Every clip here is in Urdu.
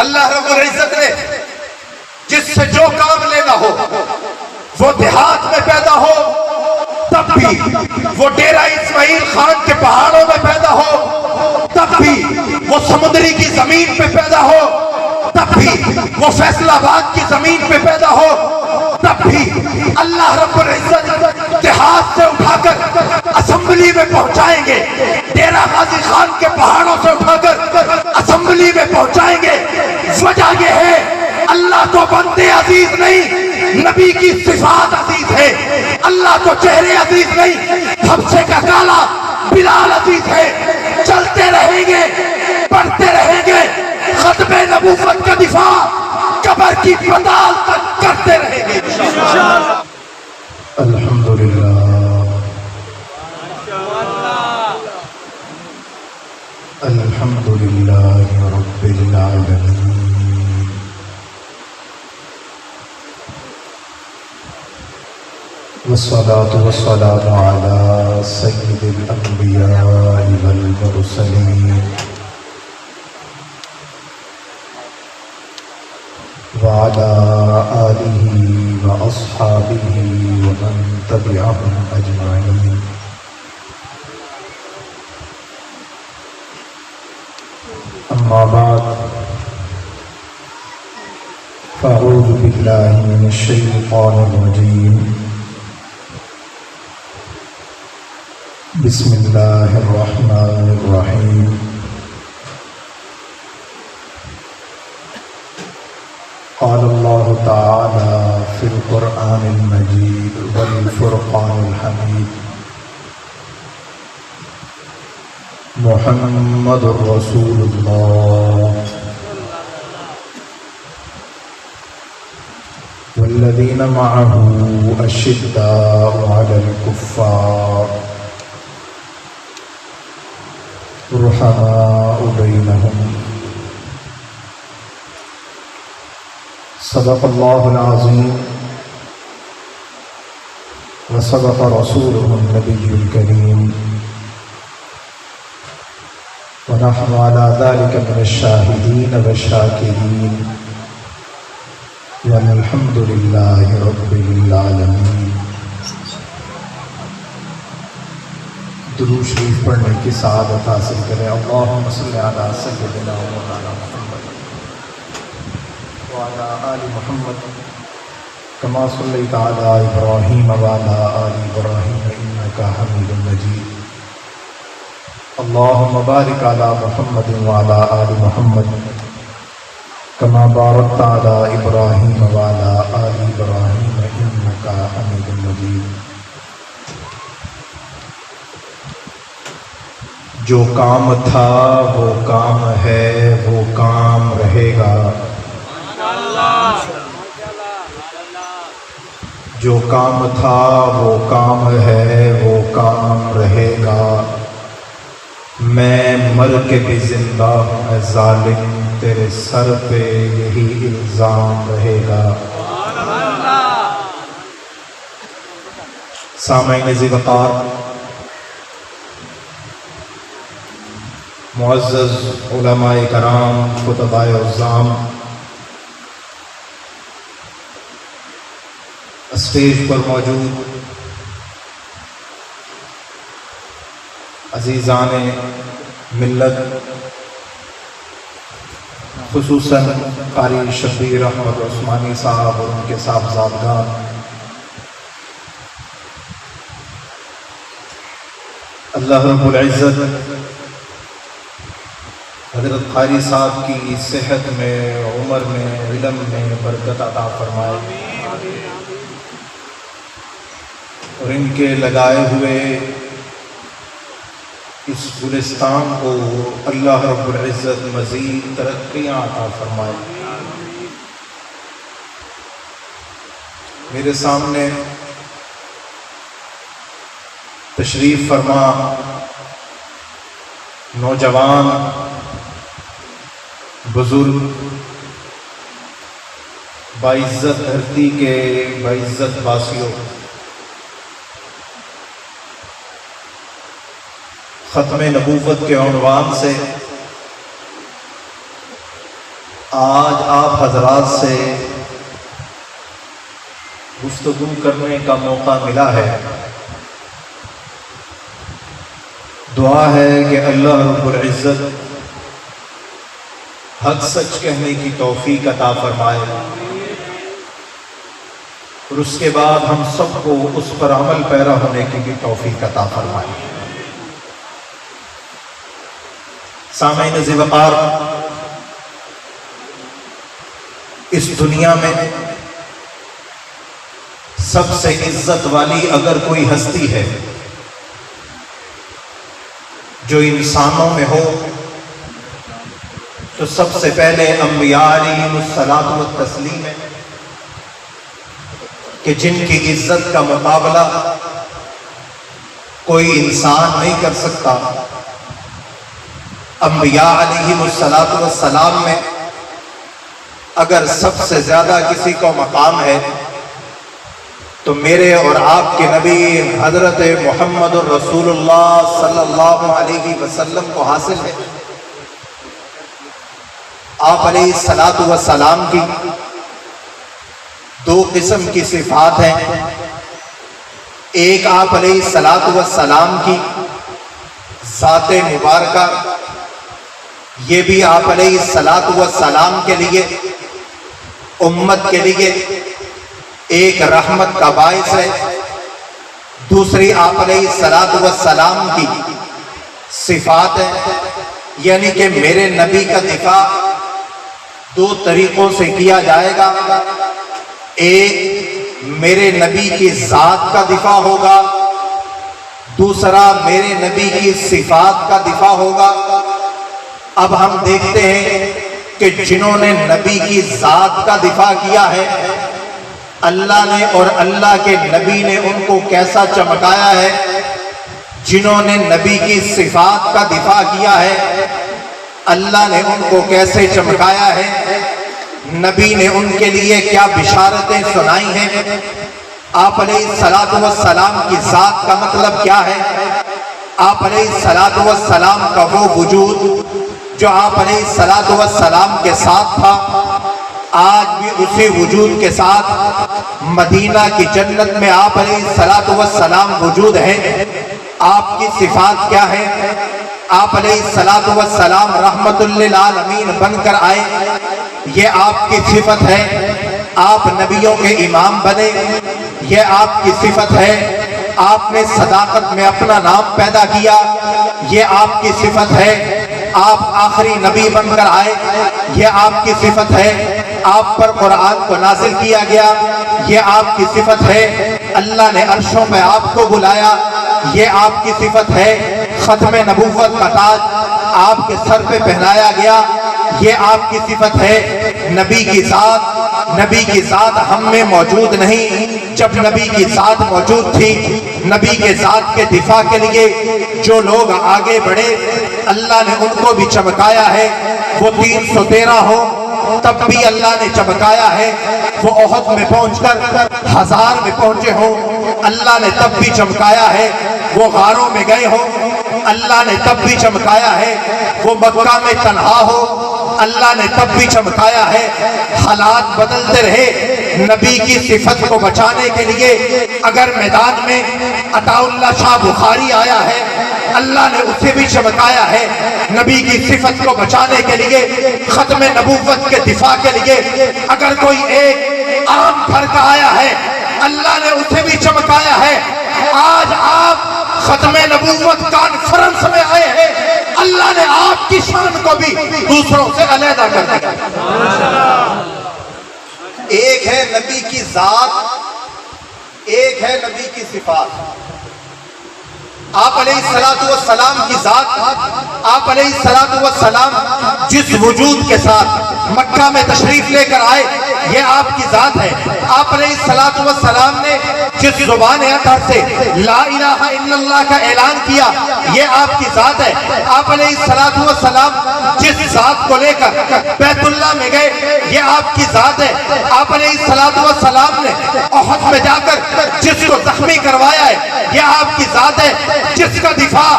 اللہ رب العزت نے جس سے جو کام لینا ہو وہ دیہات میں پیدا ہو تب بھی، وہ ڈیرہ اسماعیل خان کے پہاڑوں میں پیدا ہو تب بھی، وہ سمندری کی زمین پہ پیدا ہو تب بھی، وہ فیصل آباد کی زمین پہ پیدا ہو تب بھی اللہ رب العزت دیہات سے اٹھا کر اسمبلی میں پہنچائیں گے، ڈیرہ غازی خان کے پہاڑوں سے اٹھا کر اسمبلی میں پہنچائیں گے۔ وجہ یہ ہے اللہ کو بندے عزیز نہیں، نبی کی صفات عزیز ہے۔ اللہ کو چہرے عزیز نہیں، حبشے کا کالا بلال عزیز ہے۔ چلتے رہیں گے، پڑھتے رہیں گے، ختم نبوت کا دفاع قبر کی پتال تک کرتے رہیں گے انشاءاللہ۔ الحمدللہ الحمدللہ رب العالمین، والصلاة والسلام على سید الانبیاء والمرسلین وعلى آلہ وأصحابہ ومن تبعهم أجمعین۔ اما بعد، فاعوذ باللہ من الشیطان الرجیم، بسم اللہ الرحمن الرحیم۔ قال اللہ تعالی فی القرآن المجید والفرقان الحمید، محمد رسول اللہ والذین معہ اشداء علی الکفار رحماء بینہم۔ صدق اللہ العظیم وصدق رسولہ النبی الکریم، ونحن على ذلك من الشاهدين والشاكرين، والحمد لله رب العالمين۔ درود شریف پڑھنے کی سعادت حاصل کریں۔ اللہم صلی علی سیدنا مولانا محمد وعلى آل محمد كما صليت على إبراهيم وعلى آل إبراهيم إنك حميد مجيد۔ اللهم بارك على محمد وعلى آل محمد كما باركت على إبراهيم وعلى آل إبراهيم إنك حميد مجيد۔ جو کام تھا وہ کام ہے، وہ کام رہے گا۔ جو کام تھا وہ کام ہے، وہ کام رہے گا۔ میں مر کے بھی زندہ ہوں اے ظالم، تیرے سر پہ یہی الزام رہے گا۔ سامعین ذی وقار، معزز علماء کرام، خطباء عظام، اسٹیج پر موجود عزیزان ملت، خصوصاً قاری شبیر احمد عثمانی صاحب اور ان کے صاحبزادگان، اللہ رب العزت حضرت قاری صاحب کی صحت میں، عمر میں، علم میں برکت عطا فرمائے، اور ان کے لگائے ہوئے اس گلستان کو اللہ رب العزت مزید ترقیاں عطا فرمائے۔ میرے سامنے تشریف فرما نوجوان، بزرگ، باعزت دھرتی کے باعزت واسیوں، ختم نبوت کے عنوان سے آج آپ حضرات سے گفتگو کرنے کا موقع ملا ہے. دعا ہے کہ اللہ رب العزت حق سچ کہنے کی توفیق عطا فرمائے اور اس کے بعد ہم سب کو اس پر عمل پیرا ہونے کی بھی توفیق عطا فرمائے. سامعین ذی وقار، اس دنیا میں سب سے عزت والی اگر کوئی ہستی ہے جو انسانوں میں ہو تو سب سے پہلے انبیاء علیہم الصلاۃ والتسلیم ہے کہ جن کی عزت کا مقابلہ کوئی انسان نہیں کر سکتا. انبیاء علیہم الصلاۃ والسلام میں اگر سب سے زیادہ کسی کو مقام ہے تو میرے اور آپ کے نبی حضرت محمد الرسول اللہ صلی اللہ علیہ وسلم کو حاصل ہے. آپ علیہ الصلاۃ والسلام کی دو قسم کی صفات ہیں. ایک آپ علیہ الصلاۃ والسلام کی ذات مبارکہ، یہ بھی آپ علیہ الصلاۃ والسلام کے لیے، امت کے لیے ایک رحمت کا باعث ہے. دوسری آپ علیہ الصلاۃ والسلام کی صفات ہے، یعنی کہ میرے نبی کا دفاع دو طریقوں سے کیا جائے گا. ایک میرے نبی کی ذات کا دفاع ہوگا، دوسرا میرے نبی کی صفات کا دفاع ہوگا. اب ہم دیکھتے ہیں کہ جنہوں نے نبی کی ذات کا دفاع کیا ہے، اللہ نے اور اللہ کے نبی نے ان کو کیسا چمکایا ہے. جنہوں نے نبی کی صفات کا دفاع کیا ہے، اللہ نے ان کو کیسے چمکایا ہے. نبی نے ان کے لیے کیا بشارتیں سنائی ہیں. آپ علیہ الصلاۃ والسلام کی ذات کا مطلب کیا ہے؟ آپ علیہ الصلاۃ والسلام کا وہ وجود جو آپ علیہ الصلاۃ والسلام کے ساتھ تھا، آج بھی اسی وجود کے ساتھ مدینہ کی جنت میں آپ علیہ الصلاۃ والسلام موجود ہیں. آپ کی صفات کیا ہے؟ آپ علیہ الصلاۃ والسلام رحمت للعالمین بن کر آئے، یہ آپ کی صفت ہے. آپ نبیوں کے امام بنے، یہ آپ کی صفت ہے. آپ نے صداقت میں اپنا نام پیدا کیا، یہ آپ کی صفت ہے. آپ آخری نبی بن کر آئے، یہ آپ کی صفت ہے. آپ پر قرآن کو نازل کیا گیا، یہ آپ کی صفت ہے. اللہ نے عرشوں میں آپ کو بلایا، یہ آپ کی صفت ہے. ختم نبوت کا تاج آپ کے سر پہ پہنایا گیا، یہ آپ کی صفت ہے. نبی کی ذات ہم میں موجود نہیں، جب نبی کی ذات موجود تھی. نبی کے ذات کے دفاع کے لیے جو لوگ آگے بڑھے، اللہ نے ان کو بھی چمکایا ہے. وہ 313 ہو تب بھی اللہ نے چمکایا ہے. وہ احد میں پہنچ کر 1000 میں پہنچے ہوں، اللہ نے تب بھی چمکایا ہے. وہ غاروں میں گئے ہوں، اللہ نے تب بھی چمکایا ہے. وہ مکہ میں تنہا ہو، اللہ نے تب بھی چمکایا ہے. حالات بدلتے رہے، نبی کی صفت کو بچانے کے لیے اگر میدان میں عطا اللہ شاہ بخاری آیا ہے، اللہ نے اسے بھی چمکایا ہے. نبی کی صفت کو بچانے کے لیے، ختم نبوت کے دفاع کے لیے اگر کوئی ایک عام گھر کا آیا ہے، اللہ نے اسے بھی چمکایا ہے. آج آپ ختم نبوت کانفرنس میں آئے ہیں، اللہ نے آپ کی شان کو بھی دوسروں سے علیحدہ کر دیا. ایک ہے نبی کی ذات، ایک ہے نبی کی صفات. آپ علیہ الصلاۃ والسلام کی ذات، آپ علیہ الصلاۃ والسلام جس وجود کے ساتھ مکہ میں تشریف لے کر آئے، یہ آپ کی ذات ہے. آپ علیہ الصلاۃ والسلام نے جس زبان اطہر سے لا الہ الا اللہ کا اعلان کیا، یہ آپ کی ذات ہے. آپ علیہ الصلاۃ والسلام جس ذات کو لے کر بیت اللہ میں گئے، یہ آپ کی ذات ہے. آپ علیہ الصلاۃ والسلام نے احد میں جا کر جس کو زخمی کروایا ہے، یہ آپ کی ذات ہے. جس کا دفاع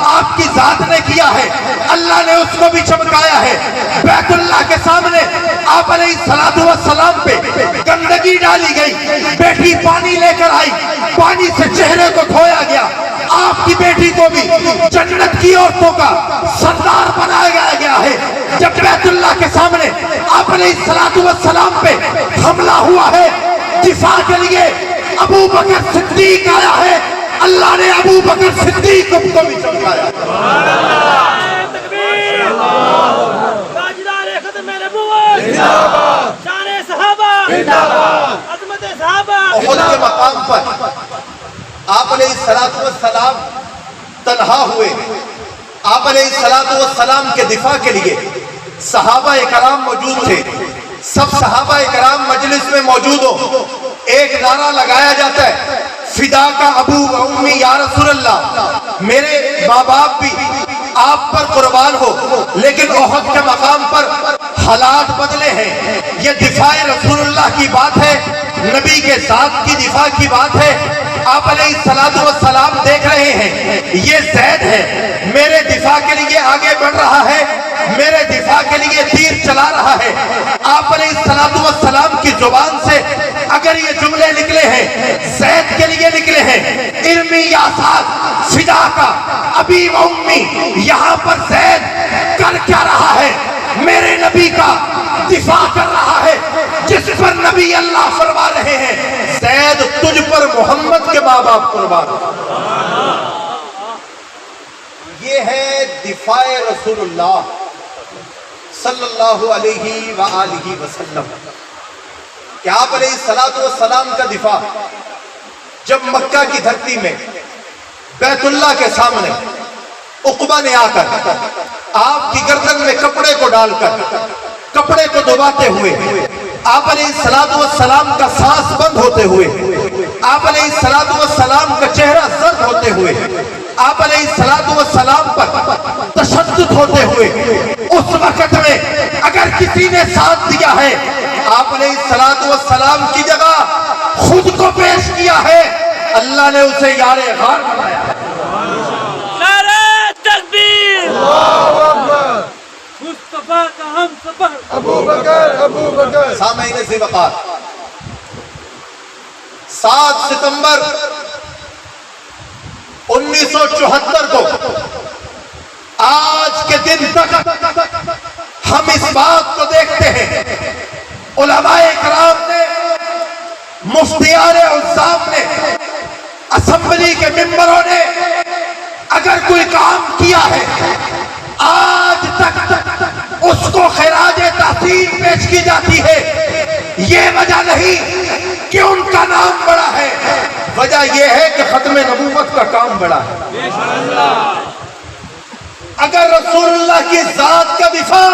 آپ کی ذات نے کیا ہے، اللہ نے اس کو بھی چمکایا ہے. بیت اللہ کے سامنے بیٹی پانی لے کر آئی, پانی سے چہرے کو دھویا گیا. آپ کی بیٹی کو بھی جنت کی عورتوں کا سردار بنایا گیا ہے. جب بیت اللہ کے سامنے آپ علیہ السلام پہ حملہ ہوا ہے, دفاع کے لیے ابو بکر صدیق آیا ہے, اللہ نے ابو بکر صدیق کو بھی چمکایا. احد کے مقام پر آپ علیہ السلام تنہا ہوئے. آپ علیہ السلام کے دفاع کے لیے صحابہ کرام موجود تھے. سب صحابہ کرام مجلس میں موجود ہو. ایک نعرہ لگایا جاتا ہے, فدا کا ابو و امی یا رسول اللہ, میرے ماں باپ بھی آپ پر قربان ہو. لیکن احد کے مقام پر حالات بدلے ہیں. یہ دفاع رسول اللہ کی بات ہے, نبی کے ذات کی دفاع کی بات ہے. آپ علیہ السلام دیکھ رہے ہیں یہ زید ہے, میرے دفاع کے لیے آگے بڑھ رہا ہے, میرے دفاع کے لیے تیر چلا رہا ہے. آپ علیہ السلام کی زبان سے اگر یہ جملے نکلے ہیں, زید کے لیے نکلے ہیں, ارمی یا ساتھ فدا کا ابی و امی, یہاں پر زید کر کیا رہا ہے؟ میرے نبی کا دفاع کر رہا ہے, جس پر نبی اللہ فرما رہے ہیں زید تجھ پر محمد کے ماں باپ قربان. یہ ہے دفاع رسول اللہ صلی اللہ علیہ وآلہ وسلم کہ آپ علیہ السلام کا دفاع جب مکہ کی دھرتی میں بیت اللہ کے سامنے عقبہ نے آ کر آپ کی گردن میں کپڑے کو ڈال کر کپڑے کو دباتے ہوئے, آپ علیہ السلام کا سانس بند ہوتے ہوئے, آپ علیہ السلام کا چہرہ زرد ہوتے ہوئے, آپ علیہ السلام پر تشدد ہوتے ہوئے, اس وقت میں اگر کسی نے ساتھ دیا ہے, آپ علیہ السلام کی جگہ خود کو پیش کیا ہے, اللہ نے اسے یار غار بنایا. نعرہ تکبیر, مصطفیٰ کا ہم سفر ابو بکر. سامعین سے وقار, 7 ستمبر 1974 کو آج کے دن تک ہم اس بات کو دیکھتے ہیں, علماء کرام نے, مفتیان عظام نے, اسمبلی کے ممبروں نے اگر کوئی کام کیا ہے آج تک اس کو خراج تحسین پیش کی جاتی ہے. یہ وجہ نہیں کہ ان کا نام بڑا ہے, وجہ یہ ہے کہ ختم نبوت کا کام بڑا ہے. اگر رسول اللہ کی ذات کا دفاع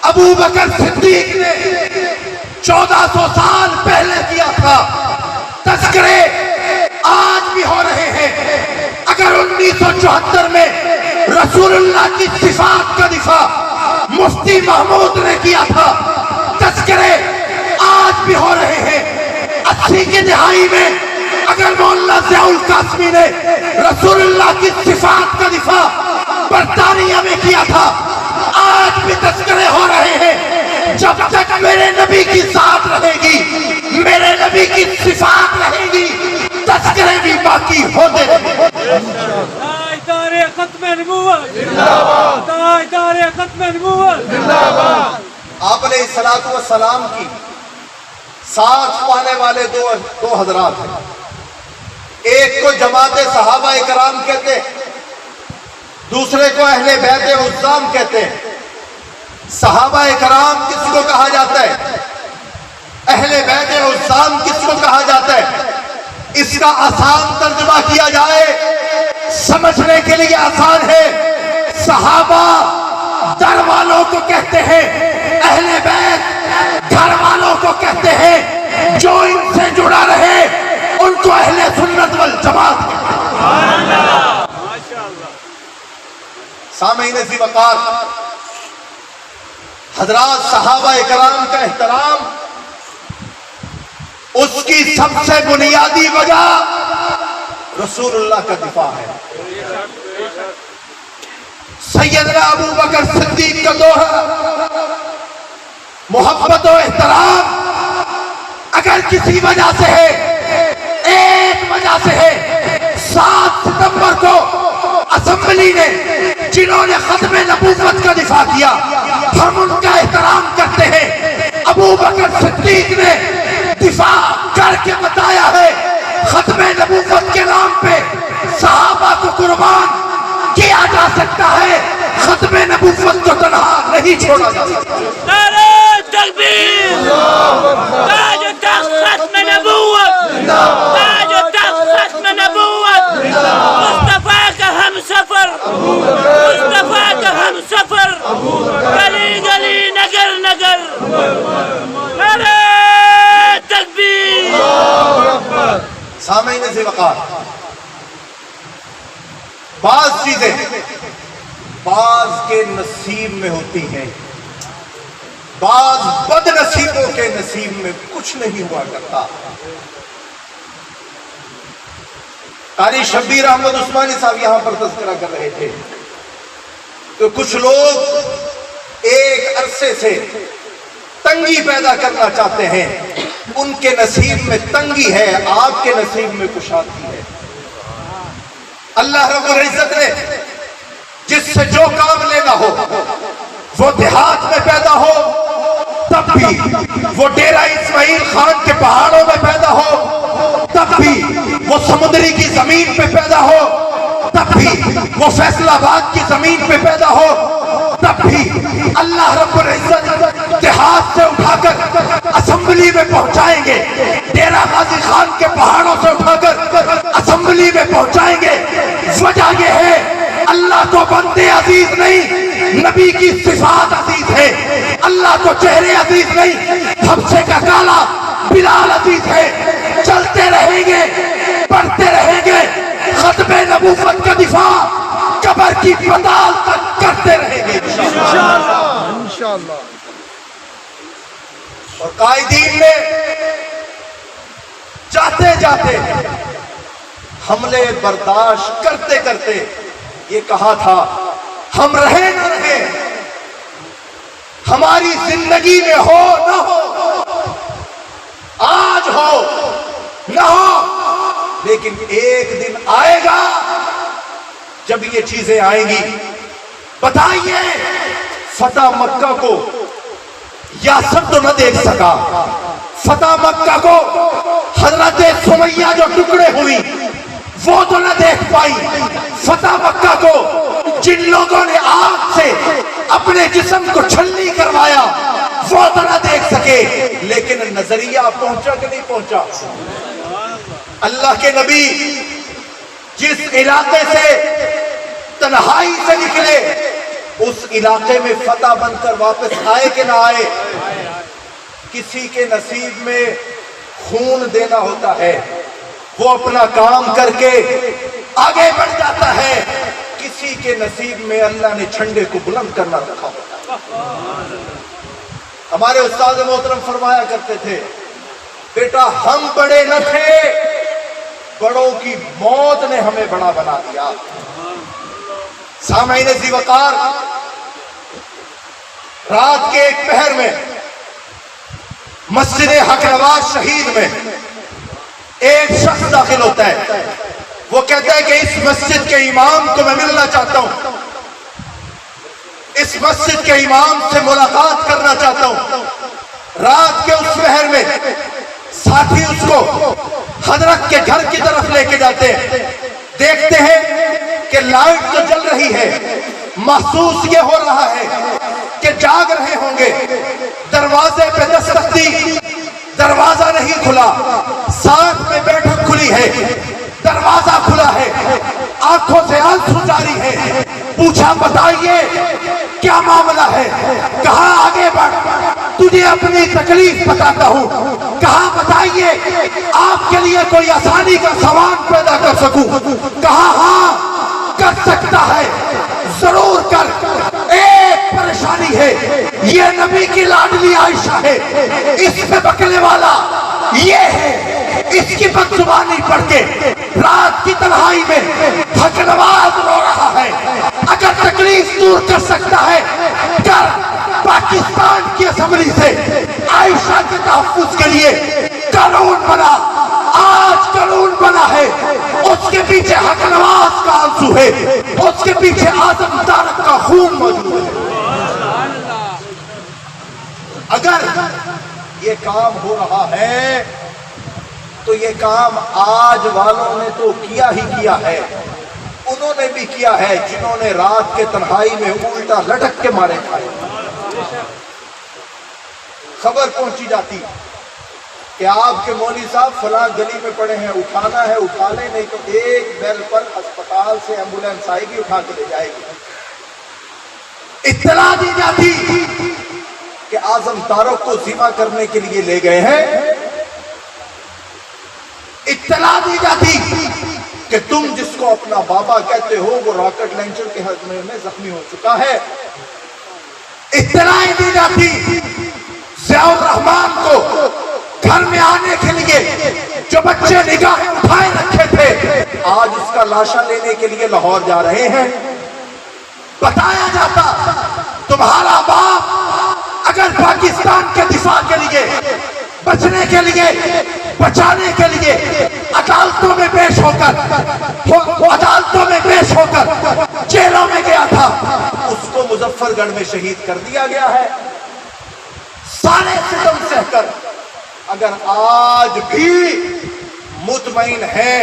ابو بکر صدیق نے 1400 سال پہلے کیا تھا, تذکرے آج بھی ہو رہے ہیں. اگر 1974 میں رسول اللہ کی صفات کا دفاع مفتی محمود نے کیا تھا, تذکرے آج بھی ہو رہے ہیں. 80 کی دہائی میں اگر مولانا ضیاء القاسمی نے رسول اللہ کی صفات کا دفاع برطانیہ میں کیا تھا, آج بھی تذکرے ہو رہے ہیں. جب تک میرے نبی کی ذات رہے گی, میرے نبی کی صفات رہے گی, تذکرے بھی باقی ہوتے رہیں گے. تاجدار ختم نبوت تاجدار ختم نبوت. آپ علیہ السلام کی ساتھ پانے والے دو حضرات ہیں. ایک کو جماعت صحابہ کرام کہتے ہیں, دوسرے کو اہل بیت عظام کہتے ہیں. صحابہ کرام کس کو کہا جاتا ہے, اہل بیت عظام کس کو کہا جاتا ہے؟ اس کا آسان ترجمہ کیا جائے, سمجھنے کے لیے آسان ہے. صحابہ در والوں کو کہتے ہیں, اہل بیت گھر والوں کو کہتے ہیں, جو ان سے جڑا رہے ان کو اہل سنت والجماعت کہتے ہیں. سامعین ذی وقار, حضرات صحابہ کرام کا احترام, اس کی سب سے بنیادی وجہ رسول اللہ کا دفاع ہے. سیدنا ابو بکر صدیق کا دوہا محبت و احترام اگر کسی وجہ سے ہے، ایک وجہ سے ہے، 7 ستمبر کو اسمبلی نے جنہوں نے ختم نبوت کا دفاع کیا، ہم ان کا احترام کرتے ہیں۔ ابو بکر صدیق نے دفاع کر کے بتایا ہے ختم نبوت کے نام پہ صحابہ کو قربان کیا جا سکتا ہے، ختم نبوت کو تنہا نہیں چھوڑا جا سکتا۔ نعرہ تکبیر، تاج و تخت ختم نبوت، تاج و تخت ختم نبوت، مصطفیٰ کا ہم سفر، مصطفیٰ کا ہم سفر، گلی گلی نگر نگر، نعرہ تکبیر۔ سامعین سے وقار، بعض چیزیں بعض کے نصیب میں ہوتی ہیں، بعض بد نصیبوں کے نصیب میں کچھ نہیں ہوا کرتا۔ قاری شبیر احمد عثمانی صاحب یہاں پر تذکرہ کر رہے تھے کہ کچھ لوگ ایک عرصے سے تنگی پیدا کرنا چاہتے ہیں، ان کے نصیب میں تنگی ہے، آپ کے نصیب میں کشادگی ہے۔ اللہ رب العزت نے جس سے جو کام لینا ہو، وہ دیہات میں پیدا ہو تب بھی، وہ ڈیرہ اسماعیل خان کے پہاڑوں میں پیدا ہو تب بھی، وہ سمندری کی زمین پہ پیدا ہو تب بھی، وہ فیصل آباد کی زمین پہ پیدا ہو تب بھی، اللہ رب العزت دیہات سے اٹھا کر اسمبلی میں پہنچائیں گے، ڈیرہ غازی خان کے پہاڑوں سے اٹھا کر اسمبلی میں پہنچائیں گے۔ وجہ یہ ہے اللہ کو بندے عزیز نہیں، نبی کی صفات عزیز ہے۔ اللہ کو چہرے عزیز نہیں، حبشے کا کالا بلال عزیز ہے۔ چلتے رہیں گے، پڑھتے رہیں گے، ختم نبوت کا دفاع قبر کی پتال تک کرتے رہیں گے انشاءاللہ۔ اور قائدین نے جاتے جاتے حملے برداشت کرتے کرتے یہ کہا تھا، ہم رہے نہ رہے، ہماری زندگی میں ہو نہ ہو، آج ہو نہ ہو، لیکن ایک دن آئے گا جب یہ چیزیں آئیں گی۔ بتائیے فتح مکہ کو یاسر تو نہ دیکھ سکا، فتح مکہ کو حضرت سمیہ جو ٹکڑے ہوئی وہ تو نہ دیکھ پائی، فتح مکہ کو جن لوگوں نے آگ سے اپنے جسم کو چھلنی کروایا وہ تو نہ دیکھ سکے، لیکن نظریہ پہنچا کہ نہیں پہنچا؟ اللہ کے نبی جس علاقے سے تنہائی سے نکلے اس علاقے میں فتح بن کر واپس آئے کہ نہ آئے؟ کسی کے نصیب میں خون دینا ہوتا ہے، وہ اپنا کام کر کے آگے بڑھ جاتا ہے، کسی کے نصیب میں اللہ نے جھنڈے کو بلند کرنا رکھا ہوتا ہے۔ ہمارے استاد محترم فرمایا کرتے تھے، بیٹا ہم بڑے نہ تھے، بڑوں کی موت نے ہمیں بڑا بنا دیا۔ سامعین ذی وقار، رات کے ایک پہر میں مسجد حق نواز شہید میں ایک شخص داخل ہوتا ہے، وہ کہتا ہے کہ اس مسجد کے امام کو میں ملنا چاہتا ہوں، اس مسجد کے امام سے ملاقات کرنا چاہتا ہوں۔ رات کے اس پہر میں ساتھی اس کو حضرت کے گھر کی طرف لے کے جاتے ہیں، دیکھتے ہیں کہ لائٹ تو جل رہی ہے، محسوس یہ ہو رہا ہے کہ جاگ رہے ہوں گے۔ دروازے پہ دستک دی، دروازہ نہیں کھلا، ساتھ میں بیٹھک کھلی ہے، دروازہ کھلا ہے، آنکھوں سے آنسو جاری ہے۔ پوچھا بتائیے کیا معاملہ ہے؟ کہا آگے بڑھ، تجھے اپنی تکلیف بتاتا ہوں۔ کہا بتائیے آپ کے لیے کوئی آسانی کا سامان پیدا کر سکوں؟ کہا ہاں کر سکتا ہے، ضرور کر۔ ایک پریشانی ہے، یہ نبی کی لاڈلی عائشہ ہے، اس پہ بکنے والا یہ ہے، اس کی بدزبانی پڑھ کے رات کی تنہائی میں حق نواز رو رہا ہے۔ اگر تکلیف دور کر سکتا ہے کر، پاکستان کی اسمبلی سے عائشہ کے تحفظ کے لیے نظام بنا، آج قانون بنا ہے، اس کے پیچھے حق نواز کا آنسو ہے، اس کے پیچھے اعظم طارق کا خون موجود ہے۔ اگر یہ کام ہو رہا ہے تو یہ کام آج والوں نے تو کیا ہی کیا ہے، انہوں نے بھی کیا ہے جنہوں نے رات کے تنہائی میں الٹا لٹک کے مارے کھائے۔ خبر پہنچی جاتی کہ آپ کے مولوی صاحب فلاں گلی میں پڑے ہیں، اٹھانا ہے اٹھا لیں، نہیں تو ایک بیل پر اسپتال سے ایمبولینس آئے گی، اٹھا کے لے جائے گی۔ اطلاع دی جاتی کہ اعظم طارق کو ذبح کرنے کے لیے لے گئے ہیں، اطلاع دی جاتی کہ تم جس کو اپنا بابا کہتے ہو وہ راکٹ لانچر کے حملے میں زخمی ہو چکا ہے، اطلاع دی جاتی ضیاء الرحمان کو گھر میں آنے کے لیے جو بچے نگاہیں اٹھائے رکھے تھے آج اس کا لاشا لینے کے لیے لاہور جا رہے ہیں۔ بتایا جاتا تمہارا باپ اگر پاکستان کے دفاع کے لیے، بچنے کے لیے، بچانے کے لیے عدالتوں میں پیش ہو کر جیلوں میں گیا تھا، اس کو مظفر گڑھ میں شہید کر دیا گیا ہے۔ سارے ستم سہ کر اگر آج بھی مطمئن ہے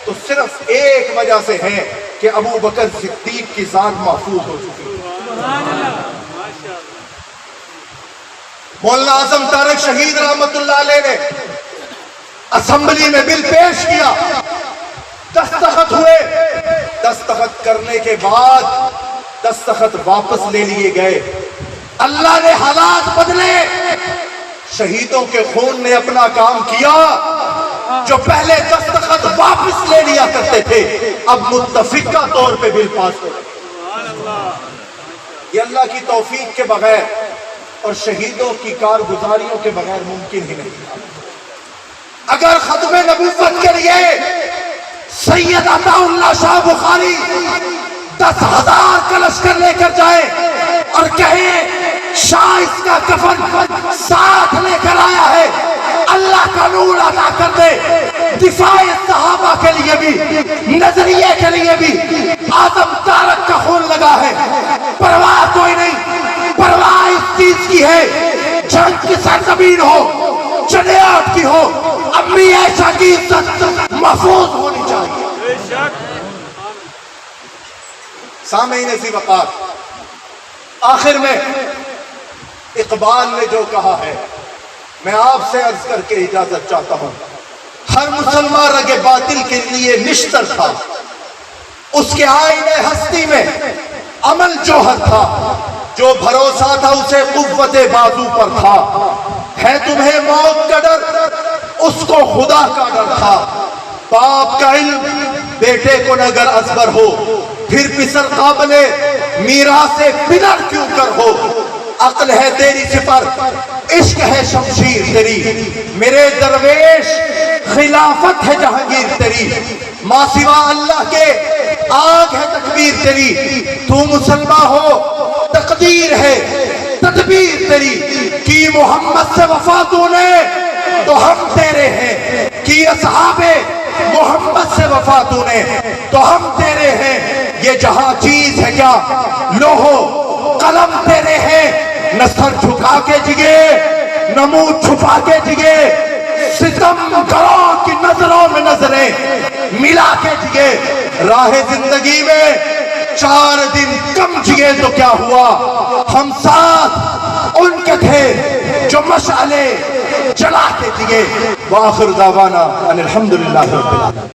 تو صرف ایک وجہ سے ہے کہ ابو بکر صدیق کی ذات محفوظ ہو چکی ہے۔ مولانا اعظم طارق شہید رحمت اللہ علیہ نے اسمبلی میں بل پیش کیا، دستخط ہوئے، دستخط کرنے کے بعد دستخط واپس لے لیے گئے۔ اللہ نے حالات بدلے، شہیدوں کے خون نے اپنا کام کیا۔ جو پہلے دستخط واپس لے لیا کرتے تھے اب متفقہ طور پہ بل پاس ہو گئے۔ یہ اللہ کی توفیق کے بغیر اور شہیدوں کی کارگزاریوں کے بغیر ممکن ہی نہیں۔ اگر ختم نبوت کے لیے سید عطا اللہ شاہ بخاری 10,000 کا لشکر لے کر جائے اور کہیں شاہ اس کا کفن ساتھ لے کر آیا ہے، اللہ کا نور عطا کر دے، دفاع صحابہ کے لیے بھی، نظریے کے لیے بھی اعظم طارق کا خون لگا ہے، پرواہ کوئی نہیں۔ پرواہ اس چیز کی ہے جنگ کی سرزمین ہو، چنیاٹ کی ہو، امی عائشہ کی عزت محفوظ ہونی چاہیے۔ سامعین ذی وقار، آخر میں اقبال نے جو کہا ہے میں آپ سے عرض کر کے اجازت چاہتا ہوں۔ ہر مسلمان رگ باطل کے لیے نشتر تھا، اس کے آئینے ہستی میں عمل جوہر تھا، جو بھروسہ تھا اسے قوت بازو پر تھا۔ ہے تمہیں موت کا ڈر، اس کو خدا کا ڈر تھا۔ باپ کا علم بیٹے کو نگر ازبر ہو، پھر پسر قابل میراث پدر کیوں کر ہو۔ عقل ہے تیری سپر، عشق ہے شمشیر تیری، میرے درویش خلافت ہے جہانگیر تیری۔ ماں سوا اللہ کے آگ ہے تکبیر تیری، تو مسلمان ہو تقدیر ہے تدبیر تیری۔ کی محمد سے وفا تو نے تو ہم تیرے ہیں، کی اصحاب محمد سے وفا تو نے تو ہم تیرے ہیں۔ یہ جہاں چیز ہے کیا لوہو قلم تیرے ہیں، نہ سر جھکا کے جگے نہ منہ چھپا کے جگے، ستم گروں کی نظروں میں نظریں ملا کے جگے۔ راہ زندگی میں 4 دن کم جگے تو کیا ہوا، ہم ساتھ ان کے تھے جو مشعلے جلا کے جگے۔ وآخر دعوانا ان الحمدللہ رب العالمین۔